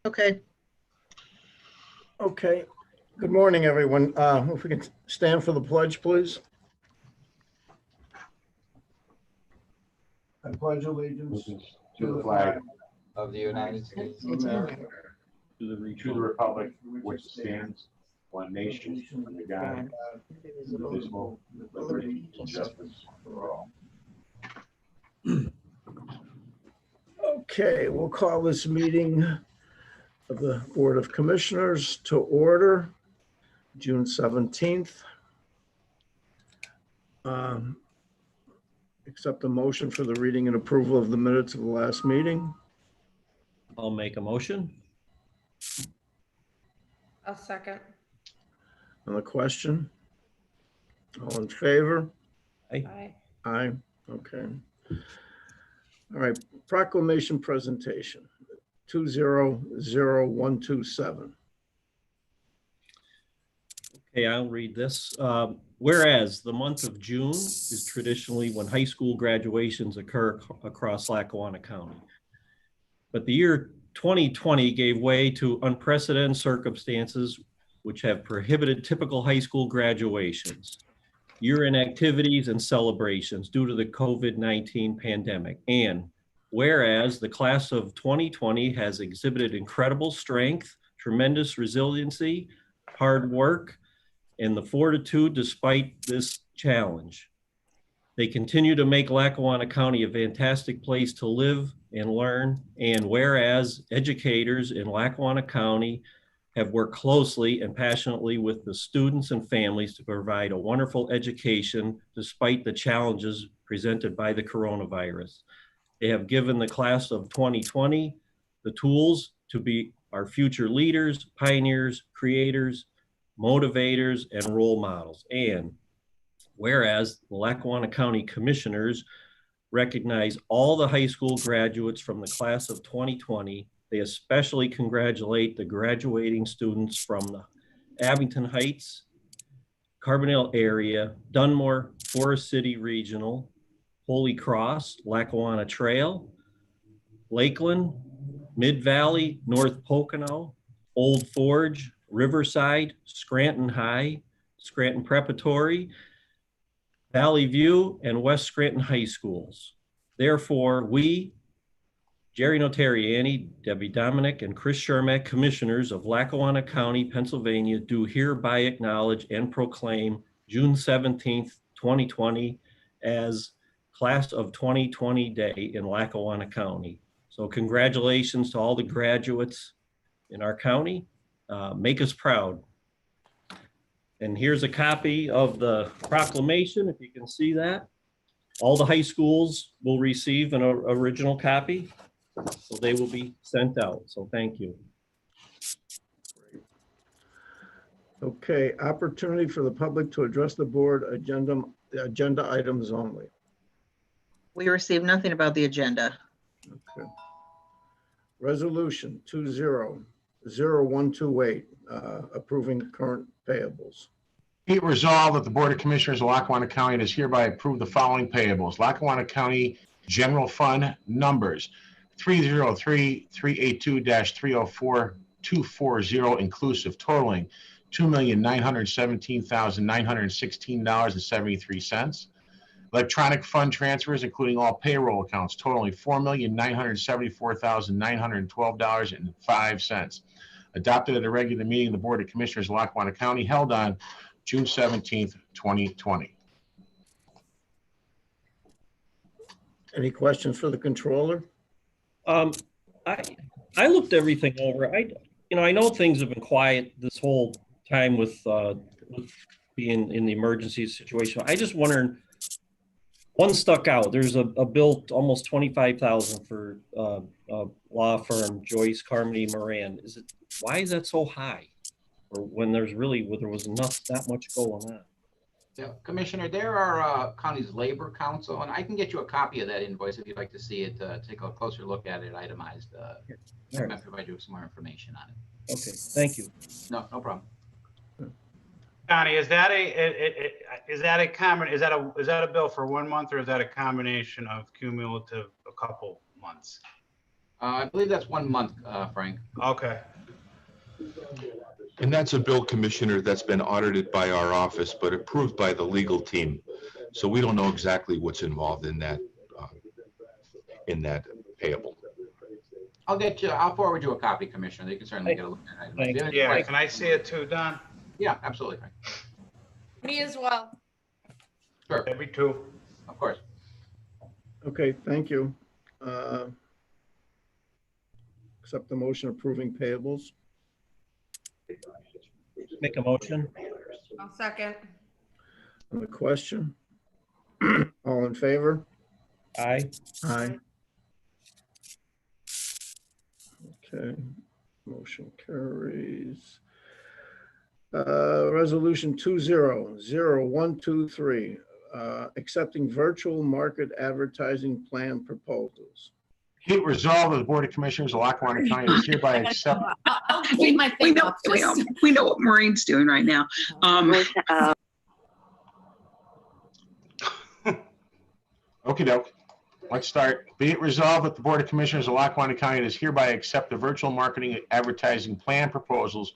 Okay. Okay. Good morning, everyone. If we can stand for the pledge, please. I pledge allegiance to the flag of the United States of America, to the republic which stands one nation under God, indivisible, with liberty and justice for all. Okay, we'll call this meeting of the Board of Commissioners to order, June 17th. Accept the motion for the reading and approval of the minutes of the last meeting. I'll make a motion. I'll second. On the question? All in favor? Aye. Aye. Okay. All right. Proclamation presentation 200127. Okay, I'll read this. Whereas the month of June is traditionally when high school graduations occur across Lackawanna County. But the year 2020 gave way to unprecedented circumstances which have prohibited typical high school graduations, year-end activities and celebrations due to the COVID-19 pandemic. And whereas the class of 2020 has exhibited incredible strength, tremendous resiliency, hard work, and the fortitude despite this challenge. They continue to make Lackawanna County a fantastic place to live and learn. And whereas educators in Lackawanna County have worked closely and passionately with the students and families to provide a wonderful education despite the challenges presented by the coronavirus. They have given the class of 2020 the tools to be our future leaders, pioneers, creators, motivators, and role models. And whereas the Lackawanna County Commissioners recognize all the high school graduates from the class of 2020, they especially congratulate the graduating students from the Abington Heights, Carbondale area, Dunmore, Forest City Regional, Holy Cross, Lackawanna Trail, Lakeland, Mid-Valley, North Pocono, Old Forge, Riverside, Scranton High, Scranton Preparatory, Valley View, and West Scranton High Schools. Therefore, we, Jerry Notarianni, Debbie Dominic, and Chris Shermack, Commissioners of Lackawanna County, Pennsylvania, do hereby acknowledge and proclaim June 17th, 2020 as Class of 2020 Day in Lackawanna County. So congratulations to all the graduates in our county. Make us proud. And here's a copy of the proclamation, if you can see that. All the high schools will receive an original copy, so they will be sent out. So thank you. Okay, opportunity for the public to address the board, agenda items only. We received nothing about the agenda. Okay. Resolution 200128, approving current payables. Be it resolved that the Board of Commissioners of Lackawanna County does hereby approve the following payables. Lackawanna County General Fund numbers 303-382-304240 inclusive, totaling $2,917,916.73. Electronic fund transfers, including all payroll accounts, totaling $4,974,912.05. Adopted at a regular meeting of the Board of Commissioners of Lackawanna County held on June 17th, 2020. Any questions for the controller? I looked everything over. I know things have been quiet this whole time with being in the emergency situation. I just wondered, one stuck out. There's a bill almost $25,000 for a law firm, Joyce Carmody Moran. Why is that so high? Or when there was not that much going on? Yeah, Commissioner, there are county's labor council, and I can get you a copy of that invoice if you'd like to see it, take a closer look at it, itemized. I might provide you with some more information on it. Okay, thank you. No problem. Connie, is that a bill for 1 month, or is that a combination of cumulative a couple months? I believe that's 1 month, Frank. Okay. And that's a bill, Commissioner, that's been audited by our office, but approved by the legal team. So we don't know exactly what's involved in that payable. I'll forward you a copy, Commissioner. You can certainly get a look at it. Thank If you have any Yeah, questions- can I see it too, Don? Yeah, absolutely, Frank. Me as well. Sure, Maybe two. of course. Okay, thank you. Accept the motion approving payables. Make a motion. I'll second. On the question? All in favor? Aye. Aye. Okay, motion carries. Resolution 200123, accepting virtual market advertising plan proposals. Be it resolved that the Board of Commissioners of Lackawanna County is hereby accept. I'll keep my We thing know, off. Just- we know what Maureen's doing right now. Okey doke. Let's start. Be it resolved that the Board of Commissioners of Lackawanna County does hereby accept the virtual marketing advertising plan proposals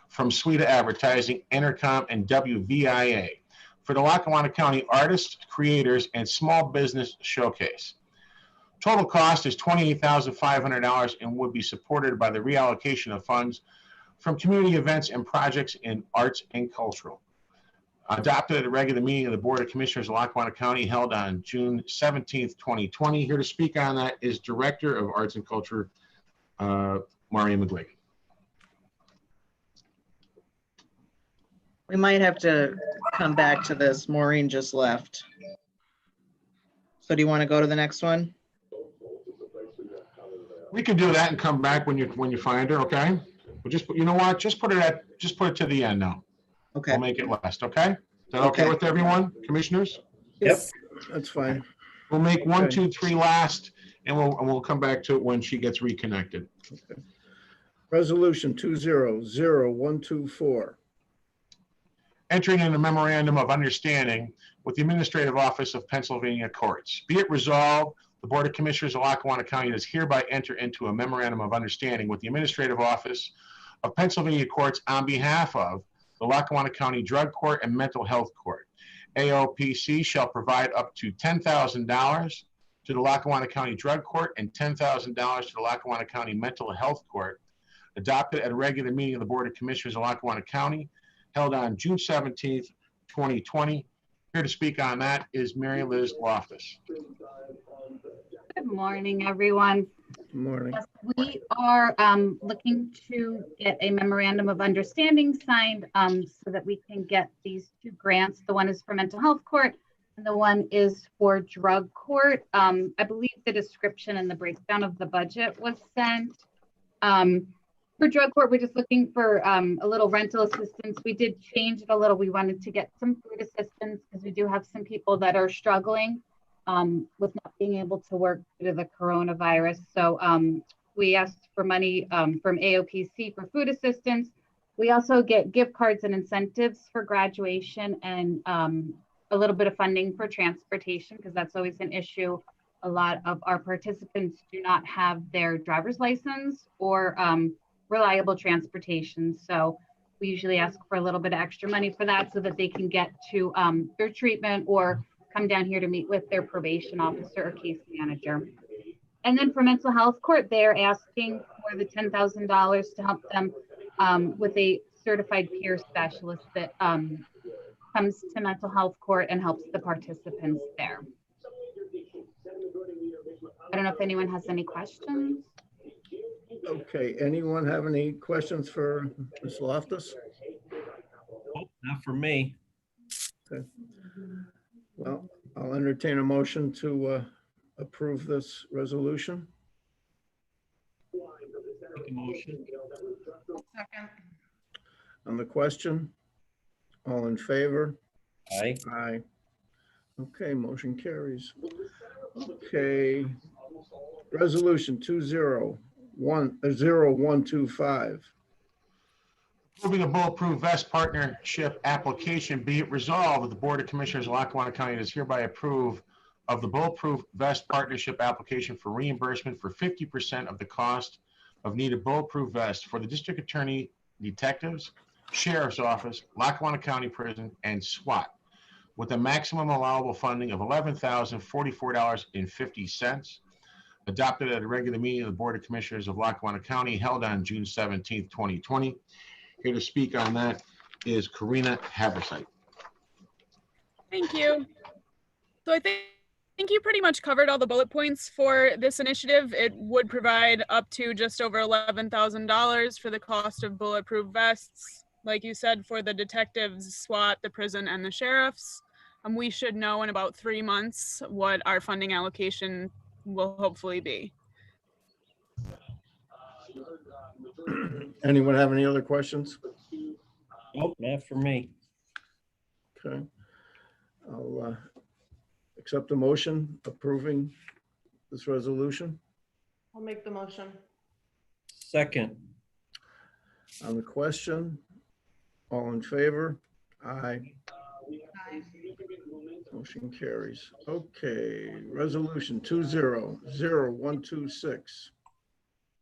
from Suite Advertising, Intercom, and WVIA for the Lackawanna County Artists, Creators, and Small Business Showcase. Total cost is $28,500 and would be supported by the reallocation of funds from community events and projects in arts and cultural. Adopted at a regular meeting of the Board of Commissioners of Lackawanna County held on June 17th, 2020. Here to speak on that is Director of Arts and Culture, Maureen McGuigan. We might have to come back to this. Maureen just left. So do you want to go to the next one? We can do that and come back when you find her, okay? But just, you know what, just put it to the end now. Okay. We'll make it last, okay? Is that okay Okay. with everyone, commissioners? Yep. That's fine. We'll make 1, Okay. 2, 3 last, and we'll come back to it when she gets reconnected. Resolution 200124, Entering in a memorandum of understanding with the Administrative Office of Pennsylvania Courts. Be it resolved, the Board of Commissioners of Lackawanna County does hereby enter into a memorandum of understanding with the Administrative Office of Pennsylvania Courts on behalf of the Lackawanna County Drug Court and Mental Health Court. AOPC shall provide up to $10,000 to the Lackawanna County Drug Court and $10,000 to the Lackawanna County Mental Health Court, adopted at a regular meeting of the Board of Commissioners of Lackawanna County held on June 17th, 2020. Here to speak on that is Mary Liz Loftus. Good morning, everyone. good morning. Yes, we are looking to get a memorandum of understanding signed so that we can get these two grants. The one is for mental health court and the one is for drug court. I believe the description and the breakdown of the budget was sent. For drug court, we're just looking for a little rental assistance. We did change it a little. We wanted to get some food assistance because we do have some people that are struggling with not being able to work due to the coronavirus. So we asked for money from AOPC for food assistance. We also get gift cards and incentives for graduation and a little bit of funding for transportation because that's always an issue. A lot of our participants do not have their driver's license or reliable transportation. So we usually ask for a little bit of extra money for that so that they can get to their treatment or come down here to meet with their probation officer or case manager. And then for mental health court, they're asking for the $10,000 to help them with a certified peer specialist that comes to mental health court and helps the participants there. I don't know if anyone has any questions. Okay, anyone have any questions for Ms. Loftus? Oh, not for me. Well, I'll entertain a motion to approve this resolution. Make a motion. Second. On the question, all in favor? Aye. Aye. Okay, motion carries. Okay. Resolution 0125. Approving a Bulletproof Vest Partnership application, be it resolved that the Board of Commissioners of Lackawanna County does hereby approve of the Bulletproof Vest Partnership application for reimbursement for 50% of the cost of needed bulletproof vests for the District Attorney, Detectives, Sheriff's Office, Lackawanna County Prison, and SWAT, with a maximum allowable funding of $11,044.50, adopted at a regular meeting of the Board of Commissioners of Lackawanna County held on June 17th, 2020. Here to speak on that is Karina Haversite. Thank you. So I think you pretty much covered all the bullet points for this initiative. It would provide up to just over $11,000 for the cost of bulletproof vests, like you said, for the detectives, SWAT, the prison, and the sheriffs. We should know in about 3 months what our funding allocation will hopefully be. Anyone have any other questions? Nope, not for me. Okay. I'll accept a motion approving this resolution. I'll make the motion. Second. On the question, all in favor? Aye. Aye. Motion carries. Okay, resolution 200126.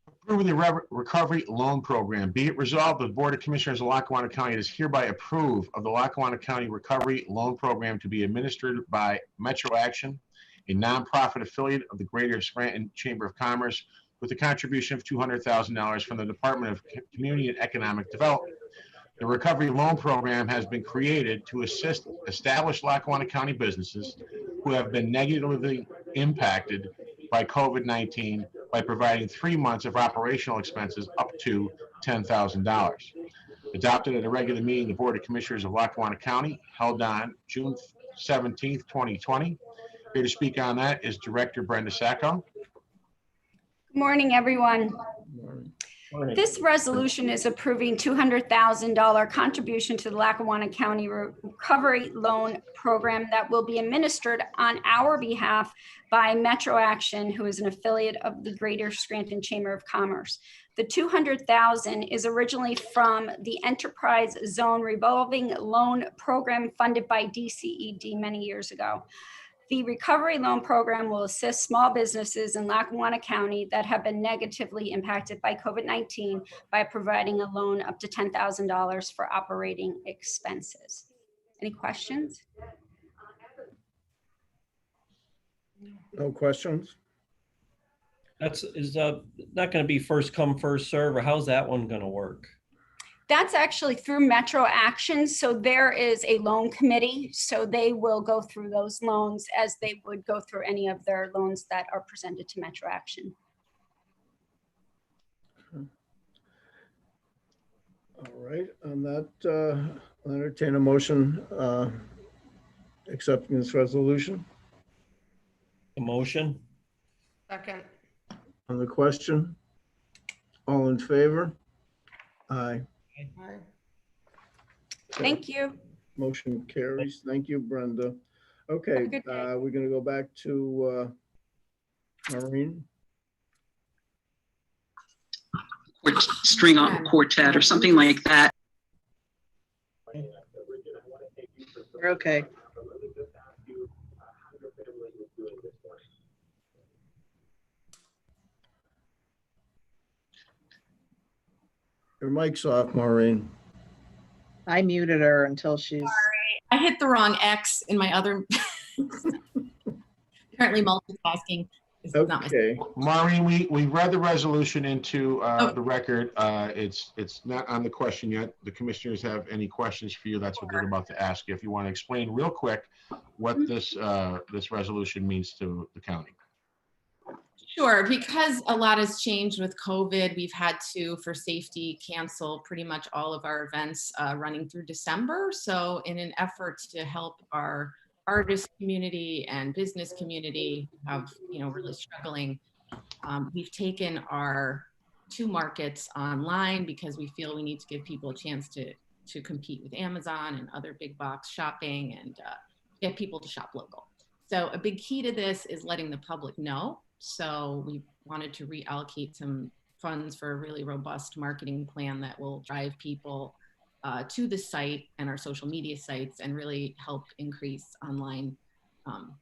Approving the Recovery Loan Program. Be it resolved that the Board of Commissioners of Lackawanna County does hereby approve of the Lackawanna County Recovery Loan Program to be administered by Metro Action, a nonprofit affiliate of the Greater Scranton Chamber of Commerce, with a contribution of $200,000 from the Department of Community and Economic Development. The Recovery Loan Program has been created to assist established Lackawanna County businesses who have been negatively impacted by COVID-19 by providing 3 months of operational expenses up to $10,000. Adopted at a regular meeting of the Board of Commissioners of Lackawanna County held on June 17th, 2020. Here to speak on that is Director Brenda Sacco. Good morning, everyone. Morning. This resolution is approving $200,000 contribution to the Lackawanna County Recovery Loan Program that will be administered on our behalf by Metro Action, who is an affiliate of the Greater Scranton Chamber of Commerce. The $200,000 is originally from the Enterprise Zone Revolving Loan Program funded by DCED many years ago. The Recovery Loan Program will assist small businesses in Lackawanna County that have been negatively impacted by COVID-19 by providing a loan up to $10,000 for operating expenses. Any questions? No questions? Is not going to be first come, first serve, or how's that one going to work? That's actually through Metro Action. So there is a loan committee. So they will go through those loans as they would go through any of their loans that are presented to Metro Action. All right, on that, I'll entertain a motion accepting this resolution. A motion? Second. On the question, all in favor? Aye. Aye. Thank you. Motion carries. Thank you, Brenda. Okay, Have a good day. we're gonna go back to Maureen. Or string on quartet or something like that. You're okay. Your mic's off, Maureen. I muted her until she's. I hit the wrong X in my other. Apparently multitasking is not my. Okay, Maureen, we read the resolution into the record. It's not on the question yet. The commissioners have any questions for you. That's what they're about to ask you. If you want to explain real quick what this resolution means to the county. Sure, because a lot has changed with COVID, we've had to, for safety, cancel pretty much all of our events running through December. So in an effort to help our artist community and business community have, really struggling, we've taken our 2 markets online because we feel we need to give people a chance to compete with Amazon and other big box shopping and get people to shop local. So a big key to this is letting the public know. So we wanted to reallocate some funds for a really robust marketing plan that will drive people to the site and our social media sites and really help increase online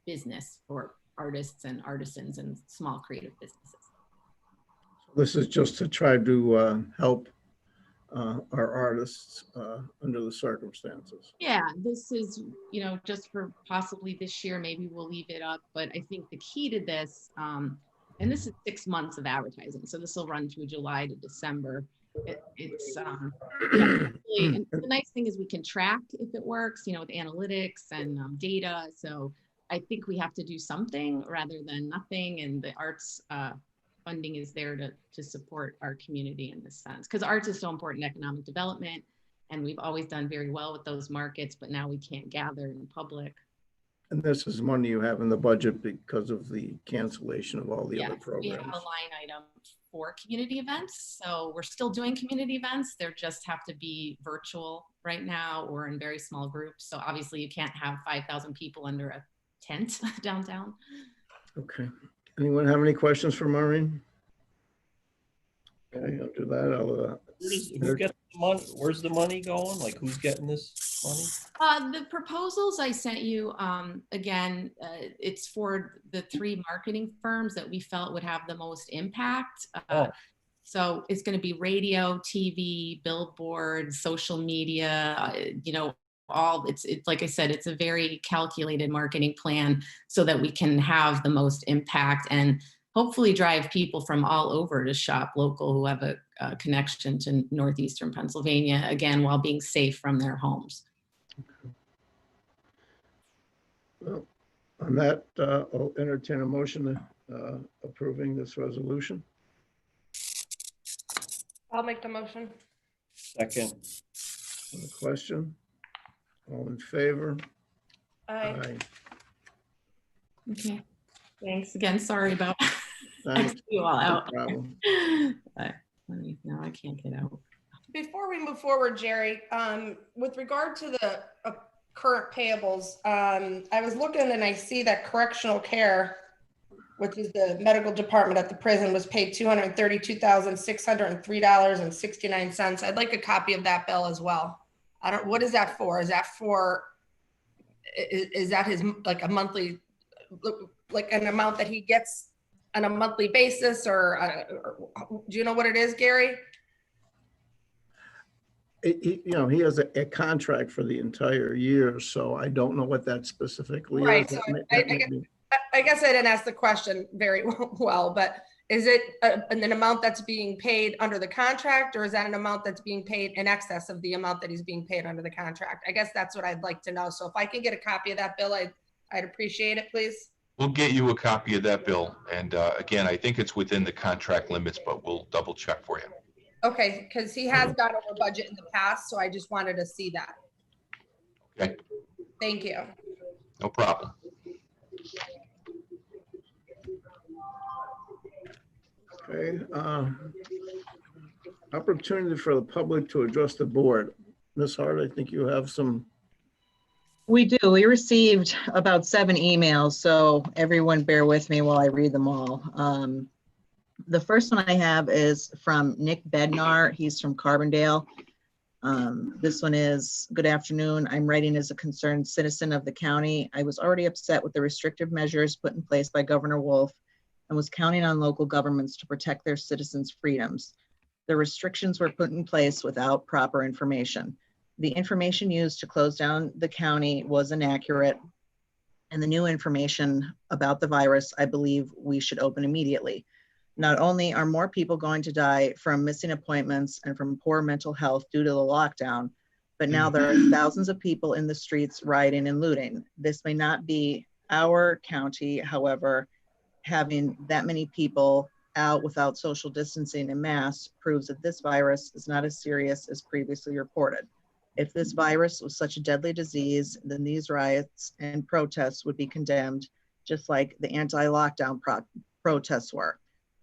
business for artists and artisans and small creative businesses. This is just to try to help our artists under the circumstances. Yeah, this is, just for possibly this year, maybe we'll leave it up. But I think the key to this, and this is 6 months of advertising, so this will run through July to December. It's really, and the nice thing is we can track if it works, with analytics and data. So I think we have to do something rather than nothing. And the arts funding is there to support our community in this sense, because arts is so important in economic development, and we've always done very well with those markets, but now we can't gather in public. And this is money you have in the budget because of the cancellation of all the other We have programs. a line item for community events. So we're still doing community events. They just have to be virtual right now or in very small groups. So obviously you can't have 5,000 people under a tent downtown. Okay. Anyone have any questions for Maureen? Okay, after that, I'll Who's getting the money? Where's the money going? Like, who's getting this money? The proposals I sent you, again, it's for the 3 marketing firms that we felt would have the most impact. So it's going to be radio, TV, billboards, social media, it's like I said, it's a very calculated marketing plan so that we can have the most impact and hopefully drive people from all over to shop local who have a connection to northeastern Pennsylvania, again, while being safe from their homes. Well, on that, I'll entertain a motion approving this resolution. I'll make the motion. Second. On the question? All in favor? Aye. Okay. Thanks again. Sorry about Thanks. you all out. No problem. No, I can't get out. Before we move forward, Jerry, with regard to the current payables, I was looking and I see that correctional care, which is the medical department at the prison, was paid $232,603.69. I'd like a copy of that bill as well. What is that for? Is that his, like, a monthly, like an amount that he gets on a monthly basis, or do you know what it is, Gary? He has a contract for the entire year, so I don't know what that specifically is. Right. So I guess I didn't ask the question very well, but is it an amount that's being paid under the contract, or is that an amount that's being paid in excess of the amount that he's being paid under the contract? I guess that's what I'd like to know. So if I can get a copy of that bill, I'd appreciate it, please. We'll get you a copy of that bill. And again, I think it's within the contract limits, but we'll double check for you. Okay, because he has gone over budget in the past, so I just wanted to see that. Okay. Thank you. No problem. Okay. Opportunity for the public to address the board. Ms. Hart, I think you have some. We do. We received about 7 emails, so everyone bear with me while I read them all. The first one I have is from Nick Bednar. He's from Carbondale. This one is, good afternoon. I'm writing as a concerned citizen of the county. I was already upset with the restrictive measures put in place by Governor Wolf and was counting on local governments to protect their citizens' freedoms. The restrictions were put in place without proper information. The information used to close down the county was inaccurate, and the new information about the virus, I believe we should open immediately. Not only are more people going to die from missing appointments and from poor mental health due to the lockdown, but now there are thousands of people in the streets rioting and looting. This may not be our county, however, having that many people out without social distancing en masse proves that this virus is not as serious as previously reported. If this virus was such a deadly disease, then these riots and protests would be condemned, just like the anti-lockdown protests were.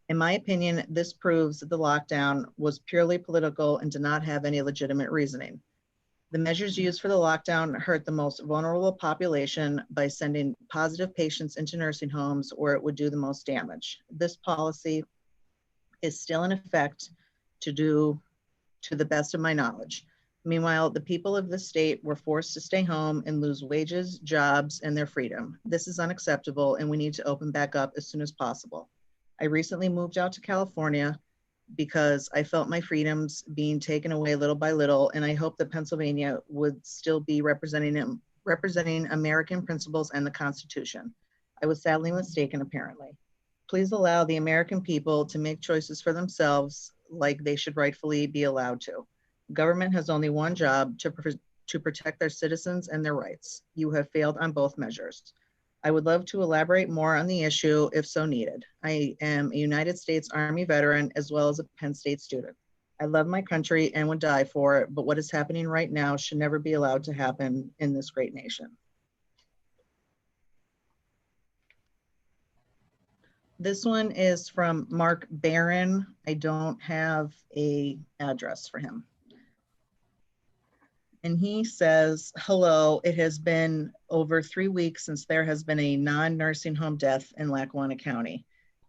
In my opinion, this proves that the lockdown was purely political and did not have any legitimate reasoning. The measures used for the lockdown hurt the most vulnerable population by sending positive patients into nursing homes where it would do the most damage. This policy is still in effect to the best of my knowledge. Meanwhile, the people of the state were forced to stay home and lose wages, jobs, and their freedom. This is unacceptable, and we need to open back up as soon as possible. I recently moved out to California because I felt my freedoms being taken away little by little, and I hope that Pennsylvania would still be representing American principles and the Constitution. I was sadly mistaken, apparently. Please allow the American people to make choices for themselves like they should rightfully be allowed to. Government has only one job, to protect their citizens and their rights. You have failed on both measures. I would love to elaborate more on the issue if so needed. I am a United States Army veteran as well as a Penn State student. I love my country and would die for it, but what is happening right now should never be allowed to happen in this great nation. This one is from Mark Barron. I don't have an address for him. And he says, hello, it has been over 3 weeks since there has been a non-nursing home death in Lackawanna County.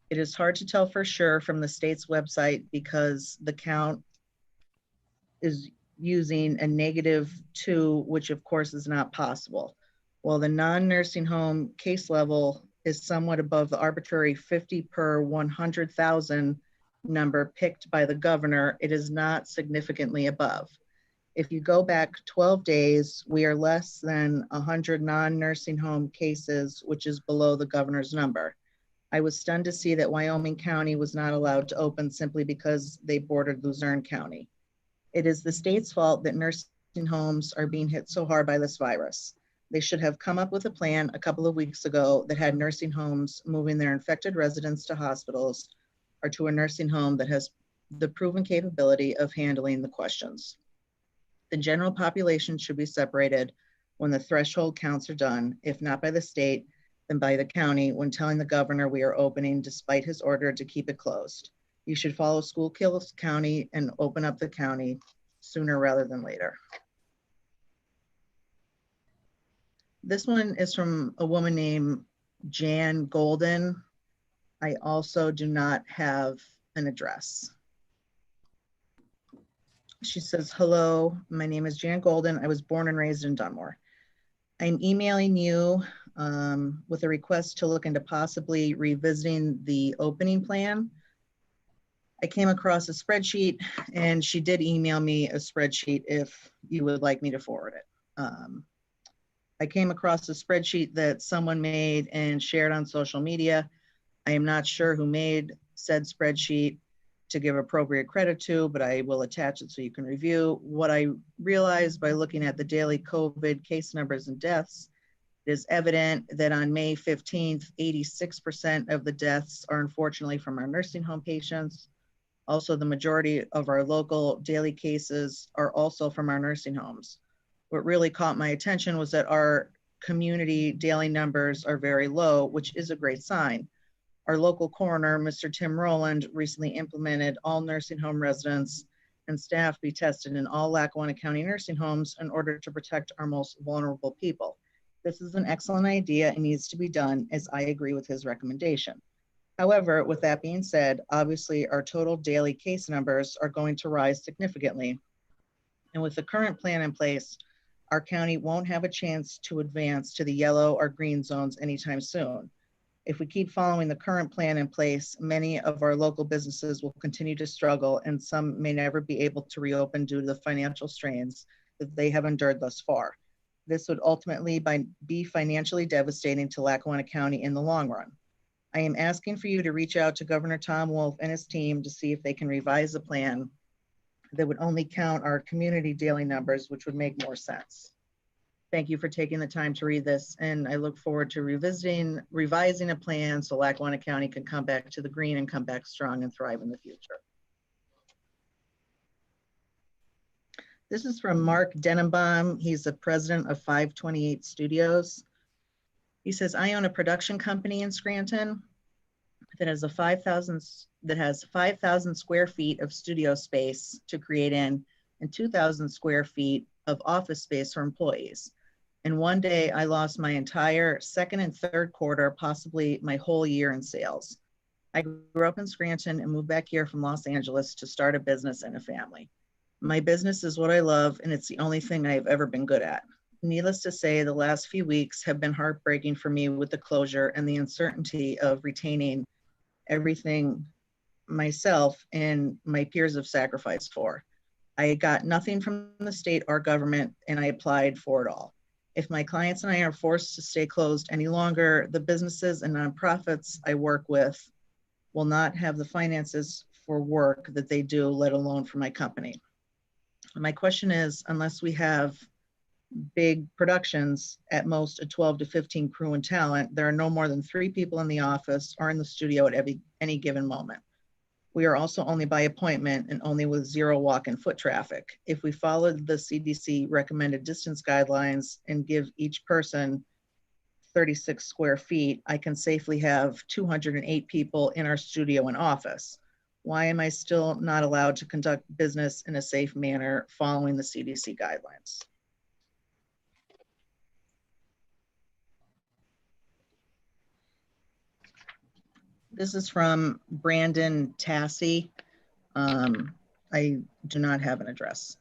It is hard to tell for sure from the state's website because the count is using a -2, which of course is not possible. While the non-nursing home case level is somewhat above the arbitrary 50 per 100,000 number picked by the governor, it is not significantly above. If you go back 12 days, we are less than 100 non-nursing home cases, which is below the governor's number. I was stunned to see that Wyoming County was not allowed to open simply because they bordered Luzerne County. It is the state's fault that nursing homes are being hit so hard by this virus. They should have come up with a plan a couple of weeks ago that had nursing homes moving their infected residents to hospitals or to a nursing home that has the proven capability of handling the questions. The general population should be separated when the threshold counts are done, if not by the state, then by the county when telling the governor we are opening despite his order to keep it closed. You should follow Schuylkill County and open up the county sooner rather than later. This one is from a woman named Jan Golden. I also do not have an address. She says, hello, my name is Jan Golden. I was born and raised in Dunmore. I'm emailing you with a request to look into possibly revisiting the opening plan. I came across a spreadsheet and she did email me a spreadsheet if you would like me to forward it. I came across a spreadsheet that someone made and shared on social media. I am not sure who made said spreadsheet to give appropriate credit to, but I will attach it so you can review. What I realized by looking at the daily COVID case numbers and deaths, it is evident that on May 15th, 86% of the deaths are unfortunately from our nursing home patients. Also, the majority of our local daily cases are also from our nursing homes. What really caught my attention was that our community daily numbers are very low, which is a great sign. Our local coroner, Mr. Tim Rowland, recently implemented all nursing home residents and staff be tested in all Lackawanna County nursing homes in order to protect our most vulnerable people. This is an excellent idea and needs to be done, as I agree with his recommendation. However, with that being said, obviously our total daily case numbers are going to rise significantly. And with the current plan in place, our county won't have a chance to advance to the yellow or green zones anytime soon. If we keep following the current plan in place, many of our local businesses will continue to struggle and some may never be able to reopen due to the financial strains that they have endured thus far. This would ultimately be financially devastating to Lackawanna County in the long run. I am asking for you to reach out to Governor Tom Wolf and his team to see if they can revise the plan that would only count our community daily numbers, which would make more sense. Thank you for taking the time to read this, and I look forward to revising a plan so Lackawanna County can come back to the green and come back strong and thrive in the future. This is from Mark Denenbaum. He's the president of 528 Studios. He says, I own a production company in Scranton that has 5,000 square feet of studio space to create in and 2,000 square feet of office space for employees. And one day I lost my entire second and third quarter, possibly my whole year in sales. I grew up in Scranton and moved back here from Los Angeles to start a business and a family. My business is what I love, and it's the only thing I've ever been good at. Needless to say, the last few weeks have been heartbreaking for me with the closure and the uncertainty of retaining everything myself and my peers have sacrificed for. I got nothing from the state or government, and I applied for it all. If my clients and I are forced to stay closed any longer, the businesses and nonprofits I work with will not have the finances for work that they do, let alone for my company. My question is, unless we have big productions, at most a 12 to 15 crew and talent, there are no more than 3 people in the office or in the studio at any given moment. We are also only by appointment and only with 0 walk-in foot traffic. If we followed the CDC recommended distance guidelines and give each person 36 square feet, I can safely have 208 people in our studio and office. Why am I still not allowed to conduct business in a safe manner following the CDC guidelines? This is from Brandon Tassi. I do not have an address.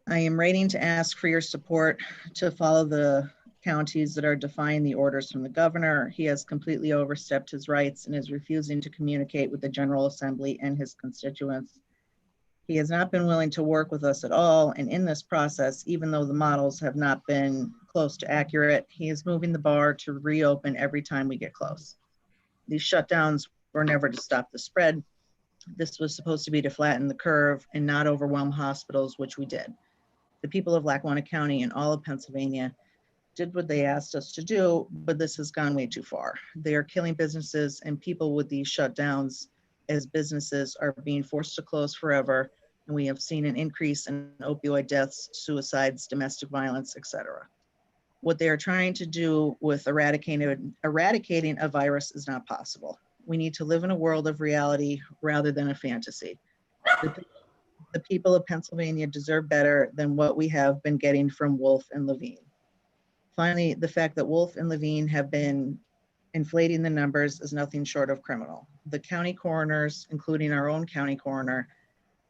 I am writing to ask for your support to follow the counties that are defying the orders from the governor. He has completely overstepped his rights and is refusing to communicate with the General Assembly and his constituents. He has not been willing to work with us at all, and in this process, even though the models have not been close to accurate, he is moving the bar to reopen every time we get close. These shutdowns were never to stop the spread. This was supposed to be to flatten the curve and not overwhelm hospitals, which we did. The people of Lackawanna County and all of Pennsylvania did what they asked us to do, but this has gone way too far. They are killing businesses and people with these shutdowns, as businesses are being forced to close forever, and we have seen an increase in opioid deaths, suicides, domestic violence, etc. What they are trying to do with eradicating a virus is not possible. We need to live in a world of reality rather than a fantasy. The people of Pennsylvania deserve better than what we have been getting from Wolf and Levine. Finally, the fact that Wolf and Levine have been inflating the numbers is nothing short of criminal. The county coroners, including our own county coroner,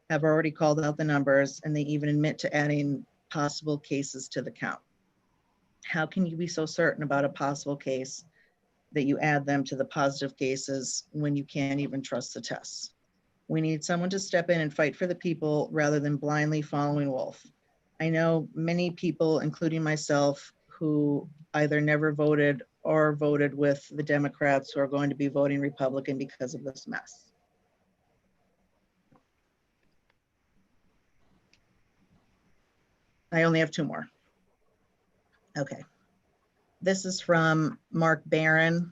have already called out the numbers, and they even admit to adding possible cases to the count. How can you be so certain about a possible case that you add them to the positive cases when you can't even trust the tests? We need someone to step in and fight for the people rather than blindly following Wolf. I know many people, including myself, who either never voted or voted with the Democrats who are going to be voting Republican because of this mess. I only have 2 more. Okay. This is from Mark Barron,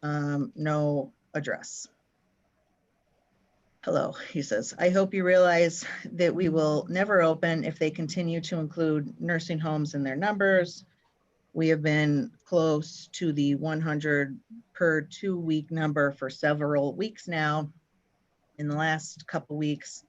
no address. Hello, he says, I hope you realize that we will never open if they continue to include nursing homes in their numbers. We have been close to the 100 per 2-week number for several weeks now. In the last couple weeks,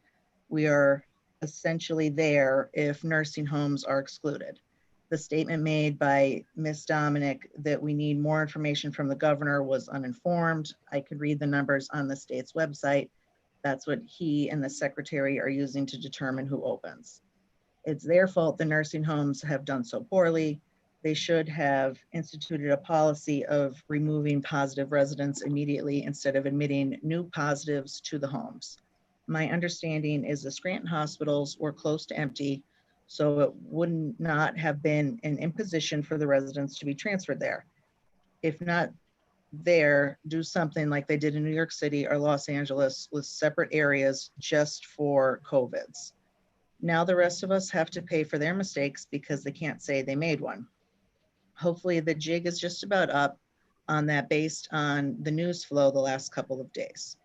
we are essentially there if nursing homes are excluded. The statement made by Ms. Dominic that we need more information from the governor was uninformed. I could read the numbers on the state's website. That's what he and the secretary are using to determine who opens. It's their fault the nursing homes have done so poorly. They should have instituted a policy of removing positive residents immediately instead of admitting new positives to the homes. My understanding is the Scranton hospitals were close to empty, so it would not have been an imposition for the residents to be transferred there. If not there, do something like they did in New York City or Los Angeles with separate areas just for COVIDs. Now the rest of us have to pay for their mistakes because they can't say they made one. Hopefully the jig is just about up on that based on the news flow the last couple of days.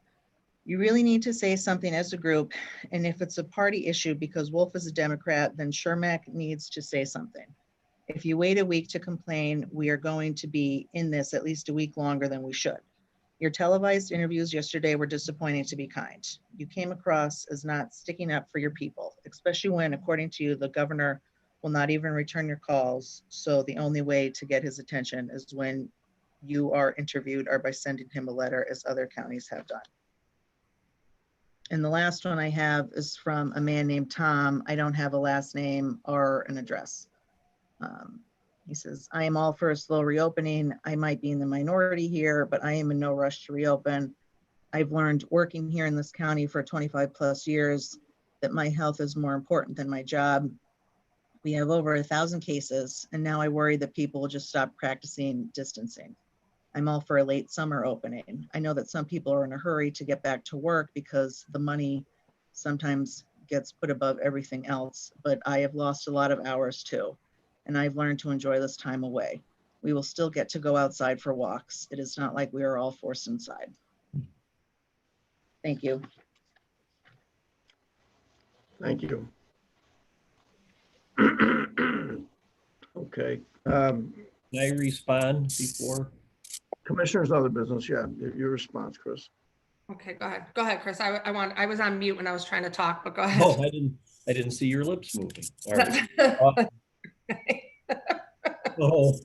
You really need to say something as a group, and if it's a party issue because Wolf is a Democrat, then Shermack needs to say something. If you wait a week to complain, we are going to be in this at least a week longer than we should. Your televised interviews yesterday were disappointing, to be kind. You came across as not sticking up for your people, especially when, according to you, the governor will not even return your calls. So the only way to get his attention is when you are interviewed or by sending him a letter, as other counties have done. And the last one I have is from a man named Tom. I don't have a last name or an address. He says, I am all for a slow reopening. I might be in the minority here, but I am in no rush to reopen. I've learned working here in this county for 25 plus years that my health is more important than my job. We have over 1,000 cases, and now I worry that people will just stop practicing distancing. I'm all for a late summer opening. I know that some people are in a hurry to get back to work because the money sometimes gets put above everything else, but I have lost a lot of hours too, and I've learned to enjoy this time away. We will still get to go outside for walks. It is not like we are all forced inside. Thank you. Thank you. Okay. Can I respond before? Commissioners, other business. Yeah, your response, Chris. Okay, go ahead. Go ahead, Chris. I was on mute when I was trying to talk, but go ahead. Oh, I didn't see your lips moving. All right. So,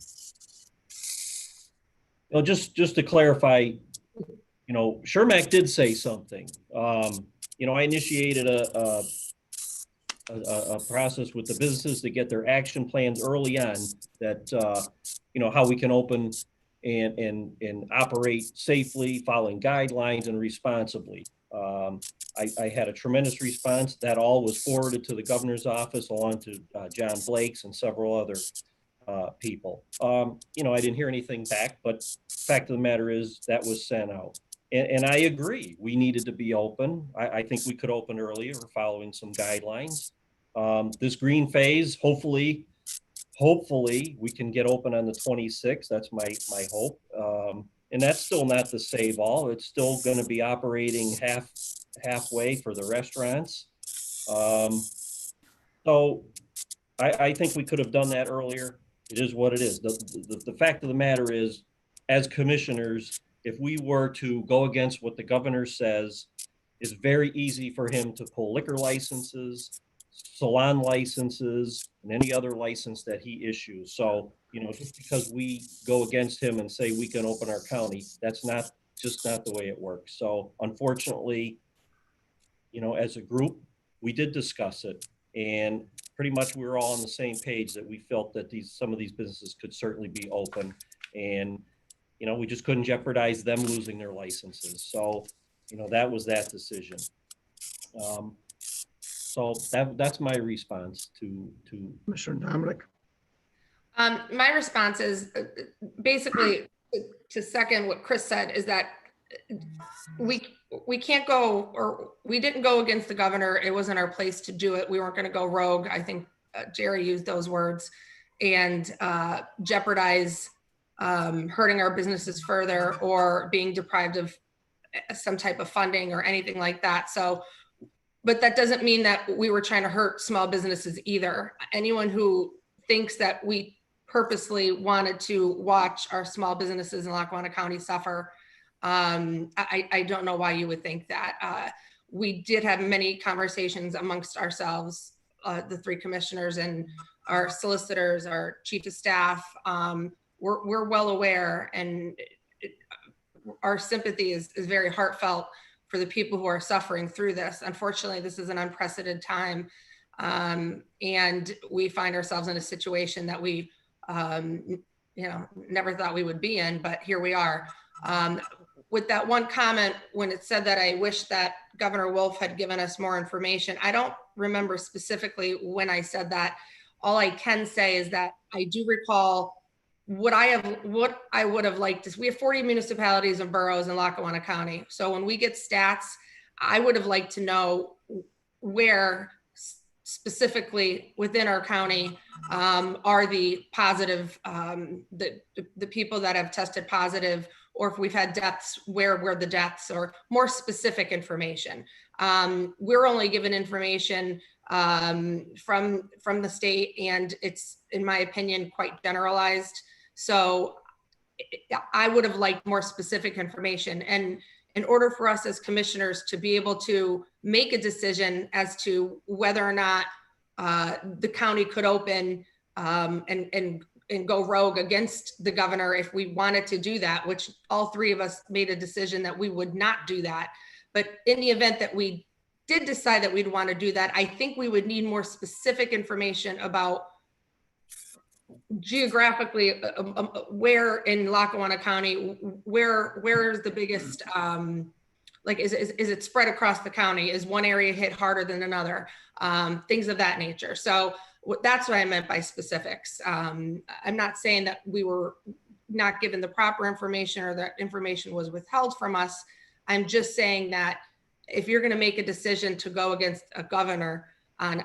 well, just to clarify, you know, Shermack did say something. You know, I initiated a process with the businesses to get their action plans early on that, you know, how we can open and operate safely, following guidelines and responsibly. I had a tremendous response. That all was forwarded to the governor's office, along to John Blake's and several other people. You know, I didn't hear anything back, but fact of the matter is that was sent out. And I agree, we needed to be open. I think we could open earlier, following some guidelines. This green phase, hopefully we can get open on the 26th. That's my hope. And that's still not the save all. It's still going to be operating halfway for the restaurants. So I think we could have done that earlier. It is what it is. The fact of the matter is, as commissioners, if we were to go against what the governor says, it's very easy for him to pull liquor licenses, salon licenses, and any other license that he issues. So, you know, just because we go against him and say we can open our county, that's just not the way it works. So unfortunately, you know, as a group, we did discuss it, and pretty much we were all on the same page that we felt that some of these businesses could certainly be open, and you know, we just couldn't jeopardize them losing their licenses. So, you know, that was that decision. So that's my response to Commissioner Dominic. My response is basically to second what Chris said, is that we can't go, or we didn't go against the governor. It wasn't our place to do it. We weren't going to go rogue. I think Jerry used those words, and jeopardize hurting our businesses further or being deprived of some type of funding or anything like that. So, but that doesn't mean that we were trying to hurt small businesses either. Anyone who thinks that we purposely wanted to watch our small businesses in Lackawanna County suffer, I don't know why you would think that. We did have many conversations amongst ourselves, the three commissioners and our solicitors, our chief of staff. We're well aware, and our sympathy is very heartfelt for the people who are suffering through this. Unfortunately, this is an unprecedented time, and we find ourselves in a situation that we, you know, never thought we would be in, but here we are. With that one comment, when it said that I wish that Governor Wolf had given us more information, I don't remember specifically when I said that. All I can say is that I do recall what I would have liked is, we have 40 municipalities and boroughs in Lackawanna County. So when we get stats, I would have liked to know where specifically within our county are the positive, the people that have tested positive, or if we've had deaths, where were the deaths, or more specific information. We're only given information from the state, and it's, in my opinion, quite generalized. So I would have liked more specific information. And in order for us as commissioners to be able to make a decision as to whether or not the county could open and go rogue against the governor, if we wanted to do that, which all three of us made a decision that we would not do that. But in the event that we did decide that we'd want to do that, I think we would need more specific information about geographically where in Lackawanna County, where is the biggest, like, is it spread across the county? Is one area hit harder than another? Things of that nature. So that's what I meant by specifics. I'm not saying that we were not given the proper information or that information was withheld from us. I'm just saying that if you're going to make a decision to go against a governor in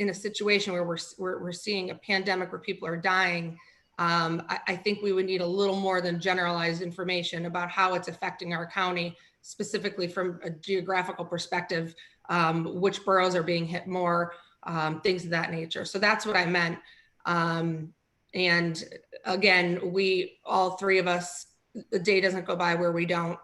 a situation where we're seeing a pandemic where people are dying, I think we would need a little more than generalized information about how it's affecting our county, specifically from a geographical perspective, which boroughs are being hit more, things of that nature. So that's what I meant. And again, we, all three of us, the day doesn't go by where we don't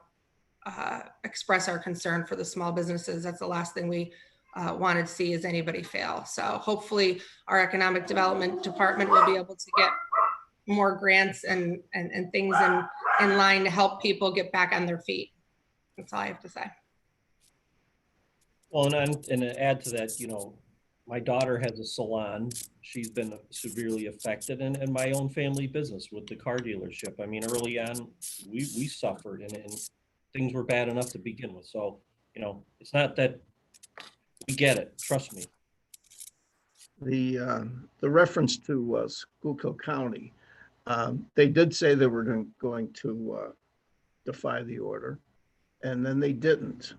express our concern for the small businesses. That's the last thing we wanted to see is anybody fail. So hopefully our economic development department will be able to get more grants and things in line to help people get back on their feet. That's all I have to say. Well, and to add to that, you know, my daughter has a salon. She's been severely affected, and my own family business with the car dealership. I mean, early on, we suffered, and things were bad enough to begin with. So, you know, it's not that we get it. Trust me. The reference to Schuylkill County, they did say they were going to defy the order, and then they didn't.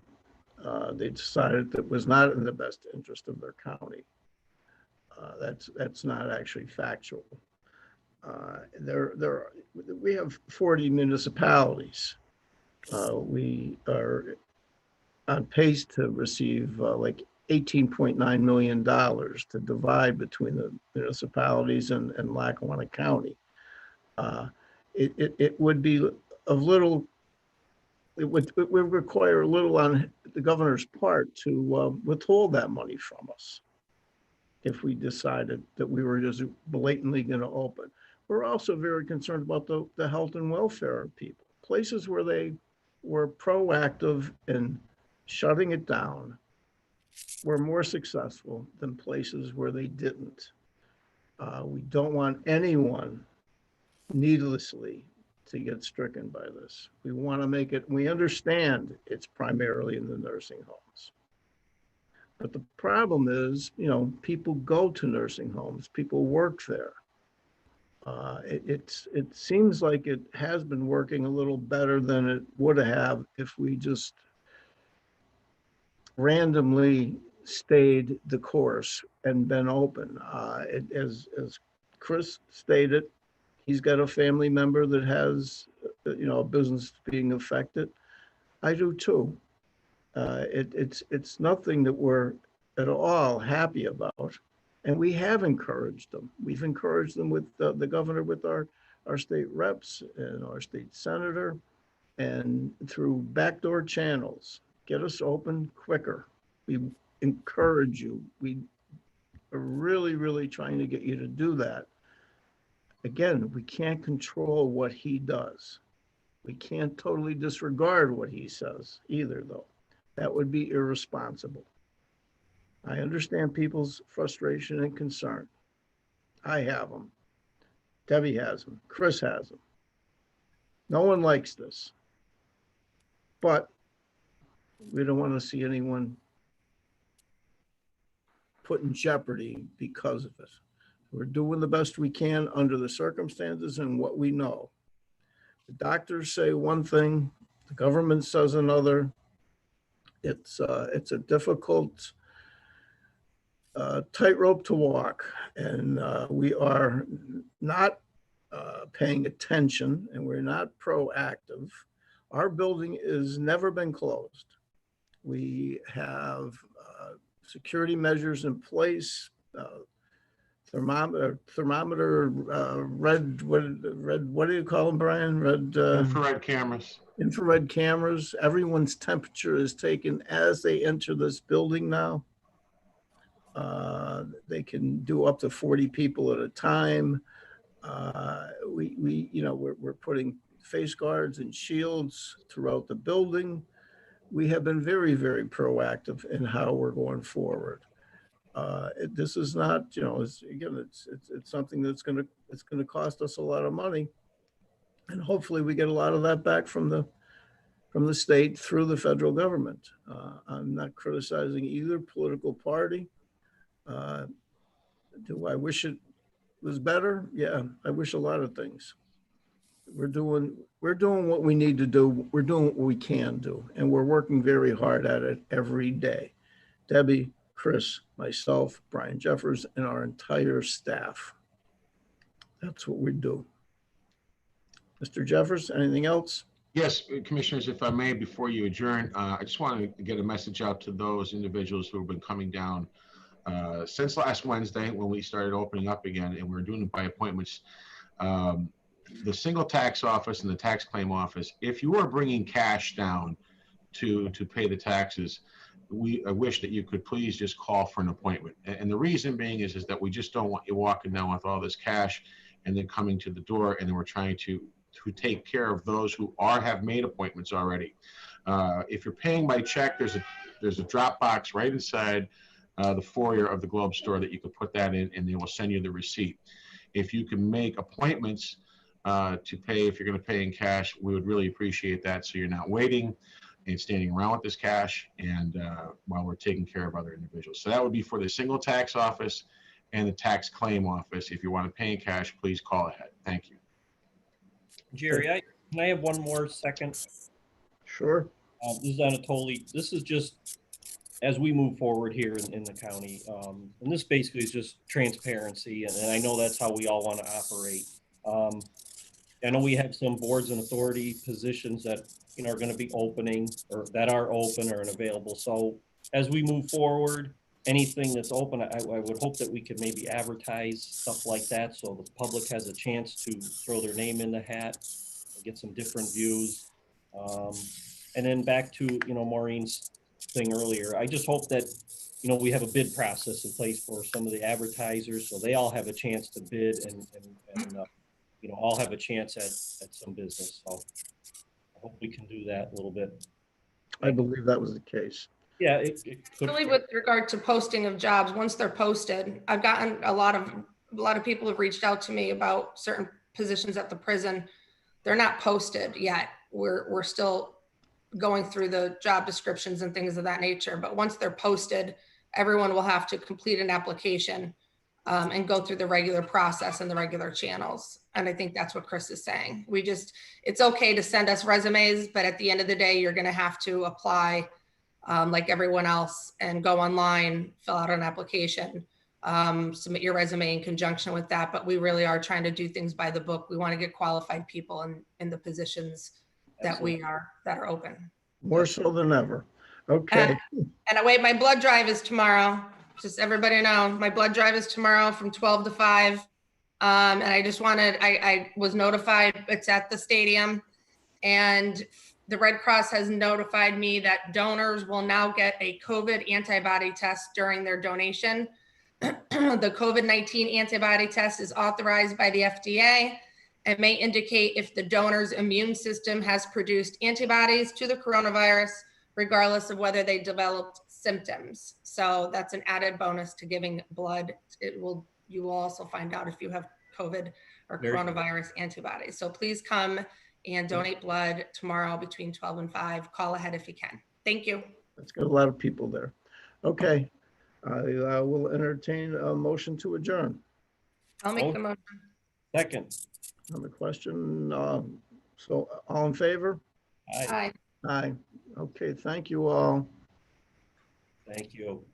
They decided that it was not in the best interest of their county. That's not actually factual. We have 40 municipalities. We are on pace to receive like $18.9 million to divide between the municipalities and Lackawanna County. It would be of little. It would require a little on the governor's part to withhold that money from us if we decided that we were just blatantly going to open. We're also very concerned about the health and welfare of people. Places where they were proactive in shutting it down were more successful than places where they didn't. We don't want anyone needlessly to get stricken by this. We want to make it, we understand it's primarily in the nursing homes. But the problem is, you know, people go to nursing homes, people work there. It seems like it has been working a little better than it would have if we just randomly stayed the course and been open. As Chris stated, he's got a family member that has, you know, a business being affected. I do too. It's nothing that we're at all happy about. And we have encouraged them. We've encouraged them with the governor, with our state reps and our state senator, and through backdoor channels, get us open quicker. We encourage you. We are really, really trying to get you to do that. Again, we can't control what he does. We can't totally disregard what he says either, though. That would be irresponsible. I understand people's frustration and concern. I have them. Debbie has them. Chris has them. No one likes this. But we don't want to see anyone put in jeopardy because of it. We're doing the best we can under the circumstances and what we know. The doctors say one thing, the government says another. It's a difficult tightrope to walk, and we are not paying attention, and we're not proactive. Our building has never been closed. We have security measures in place. Thermometer, what do you call them, Brian? Infrared cameras. Infrared cameras. Everyone's temperature is taken as they enter this building now. They can do up to 40 people at a time. We're putting face guards and shields throughout the building. we have been very, very proactive in how we're going forward. This is not, you know, it's something that's going to cost us a lot of money. And hopefully we get a lot of that back from the state through the federal government. I'm not criticizing either political party. Do I wish it was better? Yeah, I wish a lot of things. We're doing what we need to do. We're doing what we can do, and we're working very hard at it every day. Debbie, Chris, myself, Brian Jeffers, and our entire staff. That's what we do. Mr. Jeffers, anything else? Yes, Commissioners, if I may, before you adjourn, I just want to get a message out to those individuals who have been coming down since last Wednesday when we started opening up again, and we're doing it by appointments. The single tax office and the tax claim office, if you are bringing cash down to pay the taxes, I wish that you could please just call for an appointment. And the reason being is that we just don't want you walking down with all this cash and then coming to the door, and then we're trying to take care of those who have made appointments already. If you're paying by check, there's a drop box right inside the foyer of the Globe store that you can put that in, and they will send you the receipt. If you can make appointments to pay, if you're going to pay in cash, we would really appreciate that, so you're not waiting and standing around with this cash and while we're taking care of other individuals. So that would be for the single tax office and the tax claim office. If you want to pay in cash, please call ahead. Thank you. Jerry, can I have one more second? Sure. This is just as we move forward here in the county. And this basically is just transparency. And I know that's how we all want to operate. I know we have some boards and authority positions that, you know, are going to be opening or that are open or available. So as we move forward, anything that's open, I would hope that we could maybe advertise stuff like that so the public has a chance to throw their name in the hat and get some different views. And then back to, you know, Maureen's thing earlier, I just hope that, you know, we have a bid process in place for some of the advertisers so they all have a chance to bid and you know, all have a chance at some business. So I hope we can do that a little bit. I believe that was the case. Yeah, it could. Really, with regard to posting of jobs, once they're posted, I've gotten a lot of people have reached out to me about certain positions at the prison. They're not posted yet. We're still going through the job descriptions and things of that nature. But once they're posted, everyone will have to complete an application and go through the regular process and the regular channels. And I think that's what Chris is saying. It's okay to send us resumes, but at the end of the day, you're going to have to apply like everyone else and go online, fill out an application, submit your resume in conjunction with that. But we really are trying to do things by the book. We want to get qualified people in the positions that are open. More so than ever. Okay. And my blood drive is tomorrow. Just everybody know, my blood drive is tomorrow from 12 to 5. And I just I was notified it's at the stadium, and the Red Cross has notified me that donors will now get a COVID antibody test during their donation. The COVID-19 antibody test is authorized by the FDA and may indicate if the donor's immune system has produced antibodies to the coronavirus, regardless of whether they developed symptoms. So that's an added bonus to giving blood. You will also find out if you have COVID or coronavirus antibodies. So please come and donate blood tomorrow between 12 and 5. Call ahead if you can. Thank you. Let's get a lot of people there. Okay. I will entertain a motion to adjourn. I'll make the motion. Second. On the question, so all in favor? Aye. Aye. Okay, thank you all. Thank you.